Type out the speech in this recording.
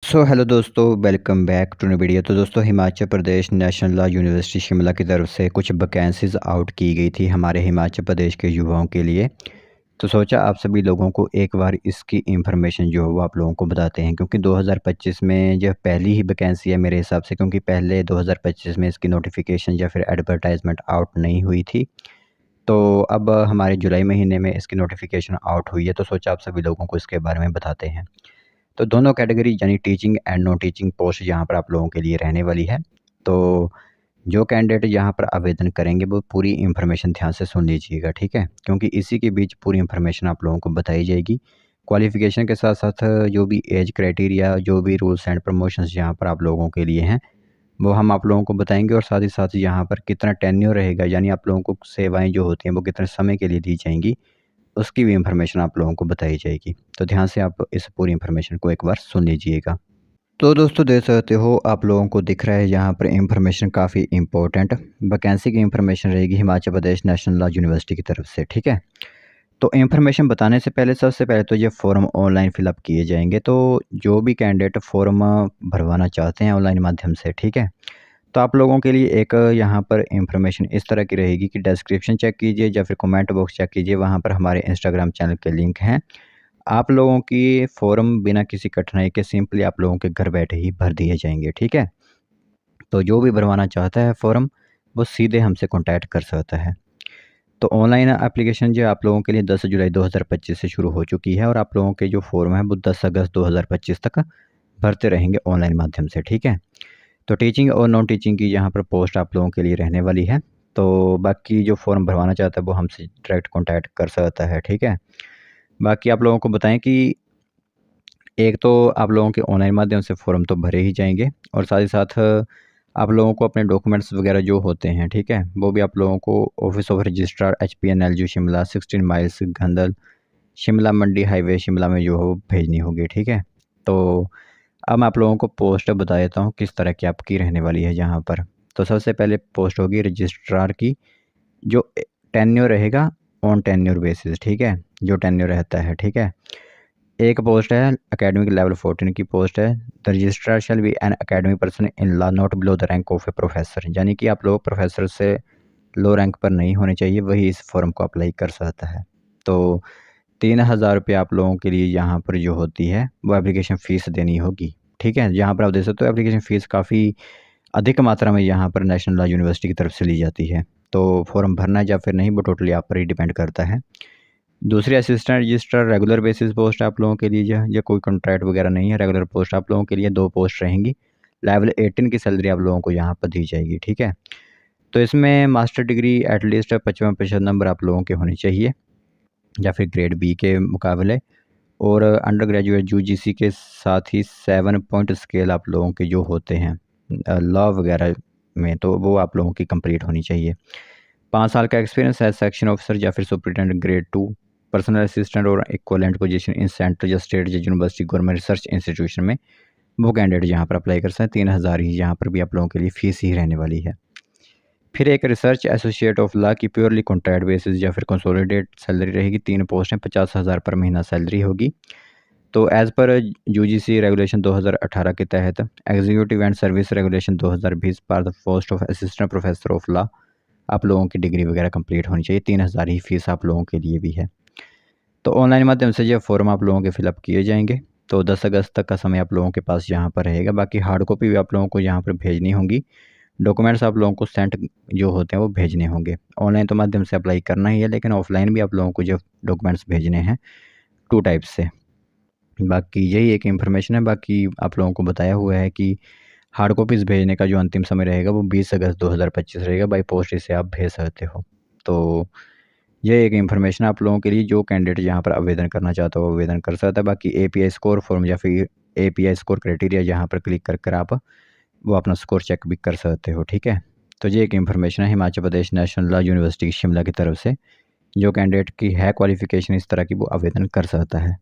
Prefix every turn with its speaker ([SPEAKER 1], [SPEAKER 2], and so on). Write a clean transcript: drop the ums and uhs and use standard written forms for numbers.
[SPEAKER 1] सो hello दोस्तों, welcome back to new video. तो दोस्तों, Himachal Pradesh national law university Shimla की तरफ से कुछ वैकेंसीज़ आउट की गई थी हमारे हिमाचल प्रदेश के युवाओं के लिए। तो सोचा आप सभी लोगों को एक बार इसकी इन्फॉर्मेशन जो है वो आप लोगों को बताते हैं, क्योंकि 2025 में जो पहली ही वैकेंसी है मेरे हिसाब से, क्योंकि पहले 2025 में इसकी नोटिफिकेशन या फिर एडवर्टाइजमेंट आउट नहीं हुई थी। तो अब हमारे जुलाई महीने में इसकी नोटिफिकेशन आउट हुई है, तो सोचा आप सभी लोगों को इसके बारे में बताते हैं। तो दोनों कैटेगरी यानी teaching and non teaching post यहाँ पर आप लोगों के लिए रहने वाली है। तो जो कैंडिडेट यहाँ पर आवेदन करेंगे वो पूरी इन्फॉर्मेशन ध्यान से सुन लीजिएगा, ठीक है? क्योंकि इसी के बीच पूरी इन्फॉर्मेशन आप लोगों को बताई जाएगी। क्वालिफ़िकेशन के साथ-साथ जो भी एज क्राइटेरिया, जो भी रूल्स एंड प्रमोशंस यहाँ पर आप लोगों के लिए हैं, वो हम आप लोगों को बताएँगे, और साथ ही साथ यहाँ पर कितना टेन्योर रहेगा, यानी आप लोगों को सेवाएँ जो होती हैं वो कितने समय के लिए दी जाएँगी, उसकी भी इन्फॉर्मेशन आप लोगों को बताई जाएगी। तो ध्यान से आप इस पूरी इन्फॉर्मेशन को एक बार सुन लीजिएगा। तो दोस्तों, देख सकते हो आप लोगों को दिख रहा है यहाँ पर इन्फॉर्मेशन काफ़ी इम्पोर्टेंट वैकेंसी की इन्फॉर्मेशन रहेगी Himachal Pradesh national law university की तरफ से, ठीक है? तो इन्फॉर्मेशन बताने से पहले सबसे पहले तो ये फ़ॉर्म ऑनलाइन फ़िलअप किए जाएंगे। तो जो भी कैंडिडेट फ़ॉर्म भरवाना चाहते हैं ऑनलाइन माध्यम से, ठीक है? तो आप लोगों के लिए एक यहाँ पर इन्फॉर्मेशन इस तरह की रहेगी कि डिस्क्रिप्शन चेक कीजिए या फिर कमेंट बॉक्स चेक कीजिए, वहाँ पर हमारे इंस्टाग्राम चैनल के लिंक हैं। आप लोगों की फ़ॉर्म बिना किसी कठिनाई के सिंपली आप लोगों के घर बैठे ही भर दिए जाएंगे, ठीक है? तो जो भी भरवाना चाहता है फ़ॉर्म, वो सीधे हमसे कॉन्टैक्ट कर सकता है। तो ऑनलाइन एप्लीकेशन जो आप लोगों के लिए 10 जुलाई 2025 से शुरू हो चुकी है, और आप लोगों के जो फ़ॉर्म है वो 10 अगस्त 2025 तक भरते रहेंगे ऑनलाइन माध्यम से, ठीक है? तो टीचिंग और नॉन टीचिंग की यहाँ पर पोस्ट आप लोगों के लिए रहने वाली है। तो बाकी जो फ़ॉर्म भरवाना चाहता है वो हमसे डायरेक्ट कॉन्टैक्ट कर सकता है, ठीक है? बाकी आप लोगों को बताएँ कि एक तो आप लोगों के ऑनलाइन माध्यम से फ़ॉर्म तो भरे ही जाएँगे, और साथ ही साथ आप लोगों को अपने डॉक्यूमेंट्स वगैरह जो होते हैं, ठीक है? वो भी आप लोगों को office of registrar HPNLU Shimla 16 miles Ghandal Shimla Mandi highway Shimla में जो है वो भेजनी होगी, ठीक है? तो अब मैं आप लोगों को पोस्ट बता देता हूँ किस तरह की आपकी रहने वाली है यहाँ पर। तो सबसे पहले पोस्ट होगी रजिस्ट्रार की, जो टेन्योर रहेगा ऑन टेन्योर बेसिस, ठीक है? जो टेन्योर रहता है, ठीक है? एक पोस्ट है एकेडमिक लेवल 14 की पोस्ट है। The registrar shall be an academic person in law not below the rank of A professor, यानी कि आप लोग प्रोफेसर से लो रैंक पर नहीं होने चाहिए, वही इस फॉर्म को अप्लाई कर सकता है। तो 3000 रुपये आप लोगों के लिए यहाँ पर जो होती है वो एप्लीकेशन फ़ीस देनी होगी, ठीक है? यहाँ पर आप देख सकते हो एप्लीकेशन फ़ीस काफ़ी अधिक मात्रा में यहाँ पर नेशनल लॉ यूनिवर्सिटी की तरफ से ली जाती है। तो फॉर्म भरना है या फिर नहीं, वो टोटली आप पर ही डिपेंड करता है। दूसरी assistant registrar regular basis post आप लोगों के लिए जो है, ये कोई कॉन्ट्रैक्ट वगैरह नहीं है, रेगुलर पोस्ट आप लोगों के लिए 2 पोस्ट रहेंगी। लेवल 18 की सैलरी आप लोगों को यहाँ पर दी जाएगी, ठीक है? तो इसमें मास्टर डिग्री एटलीस्ट 55% नंबर आप लोगों के होने चाहिए, या फिर ग्रेड बी के मुकाबले, और अंडर ग्रेजुएट यूजीसी के साथ ही 7 पॉइंट स्केल आप लोगों के जो होते हैं लॉ वगैरह में, तो वो आप लोगों की कंप्लीट होनी चाहिए। 5 साल का एक्सपीरियंस है सेक्शन ऑफिसर या फिर सुपरिटेंडेंट ग्रेड 2, पर्सनल असिस्टेंट और इक्वलेंट पोजीशन इन सेंट्रल या स्टेट या यूनिवर्सिटी गवर्नमेंट रिसर्च इंस्टीट्यूशन में, वो कैंडिडेट यहाँ पर अप्लाई कर सकते हैं। 3000 ही यहाँ पर भी आप लोगों के लिए फ़ीस ही रहने वाली है। फिर एक रिसर्च एसोसिएट ऑफ लॉ की प्योरली कॉन्ट्रैक्ट बेसिस या फिर कंसोलिडेट सैलरी रहेगी। 3 पोस्ट हैं, 50,000 पर महीना सैलरी होगी। तो एज़ पर यूजीसी रेगुलेशन 2018 के तहत एग्जीक्यूटिव एंड सर्विस रेगुलेशन 2020 पर the post of assistant professor of law आप लोगों की डिग्री वगैरह कंप्लीट होनी चाहिए। 3000 ही फ़ीस आप लोगों के लिए भी है। तो ऑनलाइन माध्यम से ये फॉर्म आप लोगों के फिलअप किए जाएंगे। तो 10 अगस्त तक का समय आप लोगों के पास यहाँ पर रहेगा। बाकी हार्ड कॉपी भी आप लोगों को यहाँ पर भेजनी होंगी। डॉक्यूमेंट्स आप लोगों को सेंट जो होते हैं वो भेजने होंगे। ऑनलाइन तो माध्यम से अप्लाई करना ही है, लेकिन ऑफलाइन भी आप लोगों को जो डॉक्यूमेंट्स भेजने हैं 2 टाइप से। बाकी यही एक इन्फॉर्मेशन है। बाकी आप लोगों को बताया हुआ है कि हार्ड कॉपीज़ भेजने का जो अंतिम समय रहेगा वो 20 अगस्त 2025 रहेगा। बाई पोस्ट इसे आप भेज सकते हो। तो ये एक इन्फॉर्मेशन आप लोगों के लिए, जो कैंडिडेट यहाँ पर आवेदन करना चाहता है वो आवेदन कर सकता है। बाकी एपीआई स्कोर फॉर्म या फिर एपीआई स्कोर क्राइटेरिया यहाँ पर क्लिक कर आप वो अपना स्कोर चेक भी कर सकते हो, ठीक है? तो ये एक इन्फॉर्मेशन है Himachal Pradesh national law university Shimla की तरफ से। जो कैंडिडेट की है क्वालिफ़िकेशन इस तरह की, वो आवेदन कर सकता है।